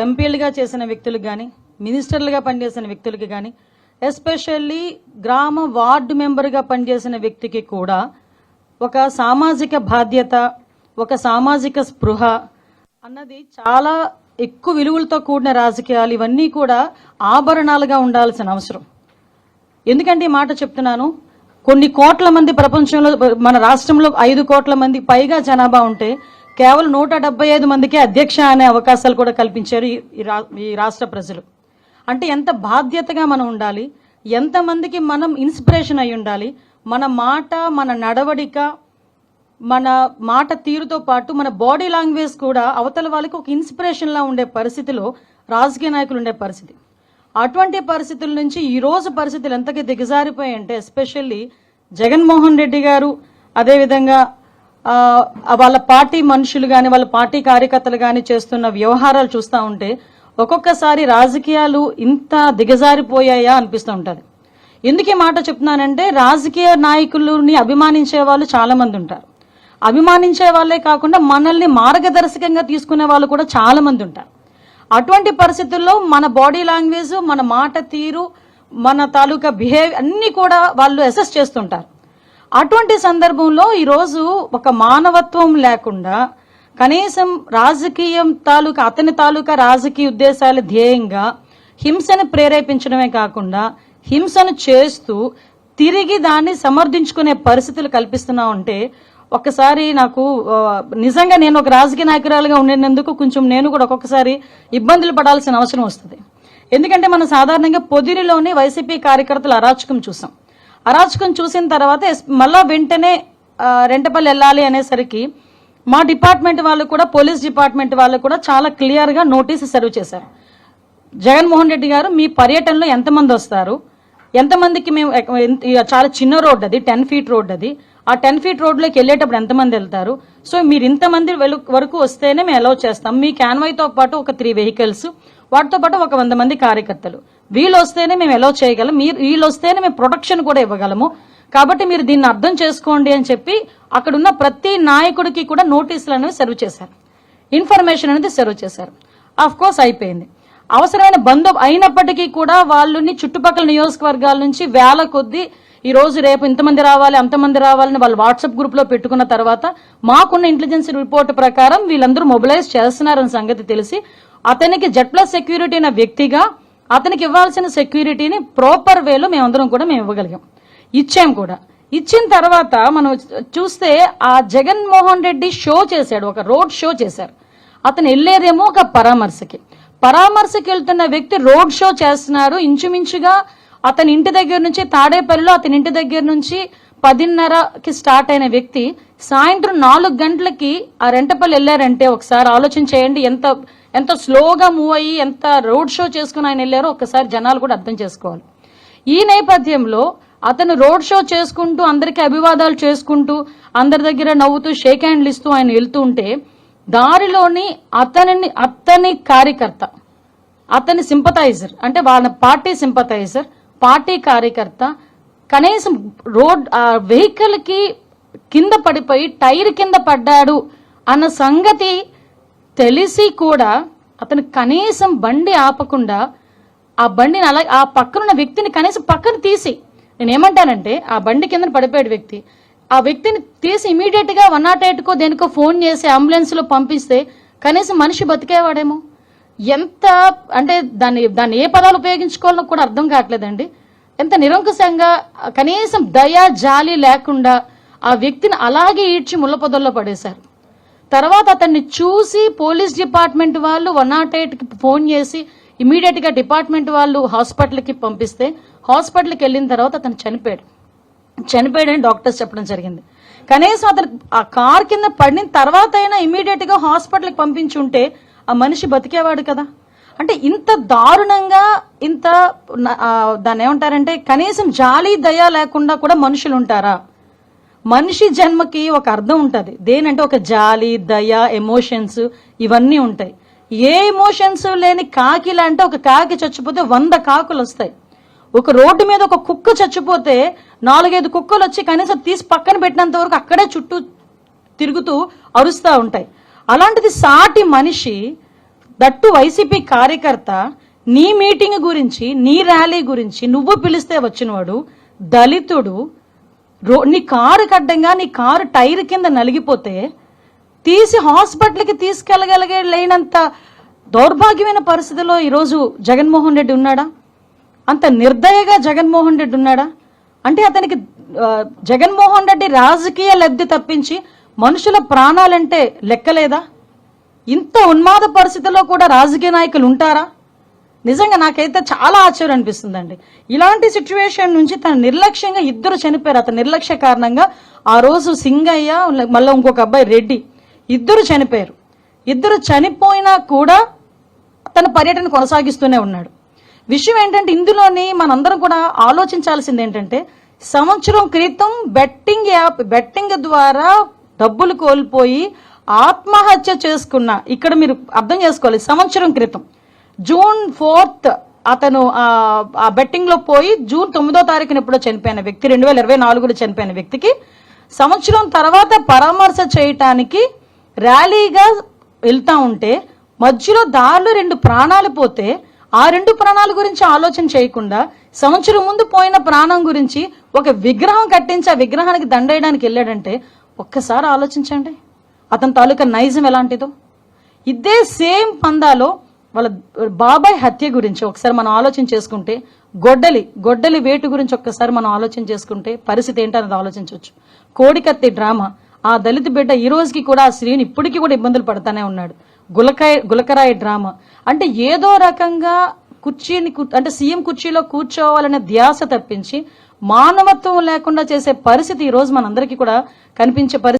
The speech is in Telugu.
ఎంపీలుగా చేసిన వ్యక్తులకు కానీ, మినిస్టర్లుగా పనిచేసిన వ్యక్తులకి కానీ, ఎస్పెషల్లీ గ్రామ వార్డు మెంబర్గా పనిచేసిన వ్యక్తికి కూడా ఒక సామాజిక బాధ్యత, ఒక సామాజిక స్పృహ అన్నది చాలా ఎక్కువ విలువలతో కూడిన రాజకీయాలు ఇవన్నీ కూడా ఆభరణాలుగా ఉండాల్సిన అవసరం. ఎందుకంటే ఈ మాట చెప్తున్నాను, కొన్ని కోట్ల మంది ప్రపంచంలో, మన రాష్ట్రంలో 5 కోట్ల మంది పైగా జనాభా ఉంటే కేవలం 175 మందికి అధ్యక్ష అనే అవకాశాలు కూడా కల్పించారు ఈ రాష్ట్ర ప్రజలు. అంటే ఎంత బాధ్యతగా మనం ఉండాలి, ఎంతమందికి మనం ఇన్స్పిరేషన్ అయి ఉండాలి. మన మాట, మన నడవడిక, మన మాట తీరుతో పాటు మన బాడీ లాంగ్వేజ్ కూడా అవతల వాళ్ళకి ఒక ఇన్స్పిరేషన్లా ఉండే పరిస్థితిలో రాజకీయ నాయకులు ఉండే పరిస్థితి. అటువంటి పరిస్థితుల నుంచి ఈరోజు పరిస్థితులు ఎంతగా దిగజారిపోయాయంటే, ఎస్పెషల్లీ జగన్మోహన్ రెడ్డి గారు, అదేవిధంగా వాళ్ళ పార్టీ మనుషులు కానీ, వాళ్ళ పార్టీ కార్యకర్తలు కానీ చేస్తున్న వ్యవహారాలు చూస్తూ ఉంటే ఒక్కొక్కసారి రాజకీయాలు ఇంత దిగజారిపోయాయా అనిపిస్తూ ఉంటుంది. ఎందుకు ఈ మాట చెప్తున్నానంటే, రాజకీయ నాయకులని అభిమానించే వాళ్ళు చాలా మంది ఉంటారు. అభిమానించే వాళ్ళే కాకుండా మనల్ని మార్గదర్శకంగా తీసుకునే వాళ్ళు కూడా చాలా మంది ఉంటారు. అటువంటి పరిస్థితుల్లో మన బాడీ లాంగ్వేజ్, మన మాట తీరు, మన తాలూకా బిహేవియర్ అన్ని కూడా వాళ్ళు అసెస్ చేస్తుంటారు. అటువంటి సందర్భంలో ఈరోజు ఒక మానవత్వం లేకుండా కనీసం రాజకీయం అతని తాలూకా రాజకీయ ఉద్దేశాల ధ్యేయంగా హింసను ప్రేరేపించడమే కాకుండా హింసను చేస్తూ తిరిగి దాన్ని సమర్థించుకునే పరిస్థితులు కల్పిస్తున్నా ఉంటే ఒక్కసారి నాకు నిజంగా నేను ఒక రాజకీయ నాయకురాలుగా ఉండేందుకు కొంచెం నేను కూడా ఒక్కొక్కసారి ఇబ్బందులు పడాల్సిన అవసరం వస్తుంది. ఎందుకంటే మనం సాధారణంగా పొదిరిలోని వైసీపీ కార్యకర్తల అరాచకం చూసాం. అరాచకం చూసిన తర్వాత మళ్ళా వెంటనే రెంటపల్లి వెళ్ళాలి అనేసరికి మా డిపార్ట్మెంట్ వాళ్ళు కూడా, పోలీస్ డిపార్ట్మెంట్ వాళ్ళు కూడా చాలా క్లియర్గా నోటీసు సర్వ్ చేశారు. జగన్మోహన్ రెడ్డి గారు, మీ పర్యటనలో ఎంతమంది వస్తారు, ఎంతమందికి మేము, చాలా చిన్న రోడ్ అది, 10 ఫీట్ రోడ్ అది, ఆ 10 ఫీట్ రోడ్లోకి వెళ్ళేటప్పుడు ఎంతమంది వెళ్తారు, సో మీరు ఇంతమంది వరకు వస్తేనే మేము అలౌ చేస్తాం. మీ క్యాన్వాయ్తో పాటు ఒక 3 వెహికల్స్, వాటితో పాటు ఒక 100 మంది కార్యకర్తలు, వీళ్ళు వస్తేనే మేము అలౌ చేయగలం, వీళ్ళు వస్తేనే మేము ప్రొటెక్షన్ కూడా ఇవ్వగలము, కాబట్టి మీరు దీన్ని అర్థం చేసుకోండి అని చెప్పి అక్కడున్న ప్రతి నాయకుడికి కూడా నోటీసులు అనేవి సర్వ్ చేశారు, ఇన్ఫర్మేషన్ అనేది సర్వ్ చేశారు. ఆఫ్ కోర్స్ అయిపోయింది. అవసరమైన అయినప్పటికీ కూడా వాళ్ళని చుట్టుపక్కల నియోజకవర్గాల నుంచి వేల కొద్దీ ఈ రోజు రేపు ఇంతమంది రావాలి, అంతమంది రావాలని వాళ్ళు వాట్సాప్ గ్రూప్ లో పెట్టుకున్న తర్వాత మాకున్న ఇంటెలిజెన్స్ రిపోర్ట్ ప్రకారం వీళ్ళందరూ మొబిలైజ్ చేస్తున్నారన్న సంగతి తెలిసి అతనికి Z+ సెక్యూరిటీ అయిన వ్యక్తిగా అతనికి ఇవ్వాల్సిన సెక్యూరిటీని ప్రాపర్ వేలో మేమందరం కూడా మేము ఇవ్వగలిగాం, ఇచ్చాం కూడా. ఇచ్చిన తర్వాత మనం చూస్తే ఆ జగన్మోహన్ రెడ్డి షో చేశాడు, ఒక రోడ్ షో చేశారు. అతను వెళ్ళేదేమో ఒక పరామర్శకి వెళ్తున్న వ్యక్తి రోడ్ షో చేస్తున్నారు. ఇంచుమించుగా అతని ఇంటి దగ్గర నుంచి, తాడేపల్లిలో అతని ఇంటి దగ్గర నుంచి 10:30కి స్టార్ట్ అయిన వ్యక్తి సాయంత్రం 4 గంటలకి ఆ రెంటపల్లి వెళ్ళారంటే ఒకసారి ఆలోచన చేయండి, ఎంత స్లోగా మూవ్ అయ్యి ఎంత రోడ్ షో చేసుకుని ఆయన వెళ్ళారో ఒక్కసారి జనాలు కూడా అర్థం చేసుకోవాలి. ఈ నేపథ్యంలో అతను రోడ్ షో చేసుకుంటూ, అందరికీ అభివాదాలు చేసుకుంటూ, అందరి దగ్గర నవ్వుతూ, షేక్ హ్యాండ్లు ఇస్తూ ఆయన వెళ్తూ ఉంటే దారిలోని అతని కార్యకర్త, అతని సింపథైజర్, అంటే వాళ్ళ పార్టీ సింపథైజర్, పార్టీ కార్యకర్త కనీసం వెహికల్ కి కింద పడిపోయి టైర్ కింద పడ్డాడు అన్న సంగతి తెలిసి కూడా అతను కనీసం బండి ఆపకుండా ఆ బండిని అలాగే ఆ పక్కనున్న వ్యక్తిని కనీసం పక్కన తీసి, నేనేమంటానంటే ఆ బండి కింద పడిపోయాడు వ్యక్తి, ఆ వ్యక్తిని తీసి ఇమీడియట్ గా 108కో దేనికో ఫోన్ చేసి అంబులెన్స్ లో పంపిస్తే కనీసం మనిషి బతికేవాడేమో. ఎంత అంటే దాన్ని ఏ పదాలు ఉపయోగించుకోవాలో కూడా అర్థం కావట్లేదండి. ఎంత నిరంకుశంగా, కనీసం దయా జాలి లేకుండా ఆ వ్యక్తిని అలాగే ఈడ్చి ముళ్ళ పొదల్లో పడేశారు. తర్వాత అతన్ని చూసి పోలీస్ డిపార్ట్మెంట్ వాళ్ళు 108కి ఫోన్ చేసి ఇమీడియట్ గా డిపార్ట్మెంట్ వాళ్ళు హాస్పిటల్కి పంపిస్తే హాస్పిటల్కి వెళ్ళిన తర్వాత అతను చనిపోయాడని డాక్టర్స్ చెప్పడం జరిగింది. కనీసం అతను ఆ కార్ కింద పడిన తర్వాత అయినా ఇమీడియట్ గా హాస్పిటల్కి పంపించుంటే ఆ మనిషి బతికేవాడు కదా. అంటే ఇంత దారుణంగా, ఇంత దాన్ని ఏమంటారంటే కనీసం జాలి దయ లేకుండా కూడా మనుషులు ఉంటారా? మనిషి జన్మకి ఒక అర్థం ఉంటుంది, దేనంటే ఒక జాలి దయ ఎమోషన్స్ ఇవన్నీ ఉంటాయి. ఏ ఎమోషన్స్ లేని కాకిలా అంటే ఒక కాకి చచ్చిపోతే 100 కాకులు వస్తాయి. ఒక రోడ్డు మీద ఒక కుక్క చచ్చిపోతే 4-5 కుక్కలు వచ్చి కనీసం తీసి పక్కన పెట్టినంత వరకు అక్కడే చుట్టూ తిరుగుతూ అరుస్తూ ఉంటాయి. అలాంటిది సాటి మనిషి దట్టు వైసీపీ కార్యకర్త నీ మీటింగ్ గురించి, నీ ర్యాలీ గురించి నువ్వు పిలిస్తే వచ్చినవాడు దళితుడు, నీ కారు కడ్డంగా నీ కారు టైర్ కింద నలిగిపోతే తీసి హాస్పిటల్కి తీసుకెళ్ళగలిగేంత దౌర్భాగ్యమైన పరిస్థితిలో ఈరోజు జగన్మోహన్ రెడ్డి ఉన్నాడా? అంత నిర్దయగా జగన్మోహన్ రెడ్డి ఉన్నాడా? అంటే అతనికి జగన్మోహన్ రెడ్డి రాజకీయ లబ్ధి తప్పించి మనుషుల ప్రాణాలంటే లెక్కలేదా? ఇంత ఉన్మాద పరిస్థితిలో కూడా రాజకీయ నాయకులు ఉంటారా? నిజంగా నాకైతే చాలా ఆశ్చర్యం అనిపిస్తుందండి. ఇలాంటి సిచ్యువేషన్ నుంచి తన నిర్లక్ష్యంగా ఇద్దరు చనిపోయారు. అతని నిర్లక్ష్య కారణంగా ఆ రోజు సింగయ్య, మళ్ళీ ఇంకొక అబ్బాయి రెడ్డి, ఇద్దరు చనిపోయారు. ఇద్దరు చనిపోయినా కూడా తన పర్యటన కొనసాగిస్తూనే ఉన్నాడు. విషయం ఏంటంటే ఇందులోని మనందరం కూడా ఆలోచించాల్సింది ఏంటంటే, సంవత్సరం క్రితం బెట్టింగ్ ద్వారా డబ్బులు కోల్పోయి ఆత్మహత్య చేసుకున్న, ఇక్కడ మీరు అర్థం చేసుకోవాలి, సంవత్సరం క్రితం జూన్ 4th అతను ఆ బెట్టింగ్ లో పోయి జూన్ 9వ తారీఖున ఎప్పుడో చనిపోయిన వ్యక్తి, 2024లో చనిపోయిన వ్యక్తికి సంవత్సరం తర్వాత పరామర్శ చేయటానికి ర్యాలీగా వెళ్తా ఉంటే మధ్యలో దారిలో 2 ప్రాణాలు పోతే ఆ 2 ప్రాణాల గురించి ఆలోచన చేయకుండా సంవత్సరం ముందు పోయిన ప్రాణం గురించి ఒక విగ్రహం కట్టించి ఆ విగ్రహానికి దండేయడానికి వెళ్ళాడంటే ఒక్కసారి ఆలోచించండి అతని తాలూకా నైజం ఎలాంటిదో. ఇదే సేమ్ పందాలో వాళ్ళ బాబాయ్ హత్య గురించి ఒకసారి మనం ఆలోచన చేసుకుంటే, గొడ్డలి వేటు గురించి ఒక్కసారి మనం ఆలోచన చేసుకుంటే పరిస్థితి ఏంటనేది ఆలోచించవచ్చు. కోడికత్తి డ్రామా, ఆ దళిత బిడ్డ ఈ రోజుకి కూడా ఆ స్త్రీని ఇప్పటికీ కూడా ఇబ్బందులు పడతానే ఉన్నాడు. గులకరాయి డ్రామా, అంటే ఏదో రకంగా అంటే సీఎం కుర్చీలో కూర్చోవాలనే ధ్యాస తప్పించి మానవత్వం లేకుండా చేసే పరిస్థితి ఈ రోజు మనందరికీ కూడా కనిపించే పరిస్థితి.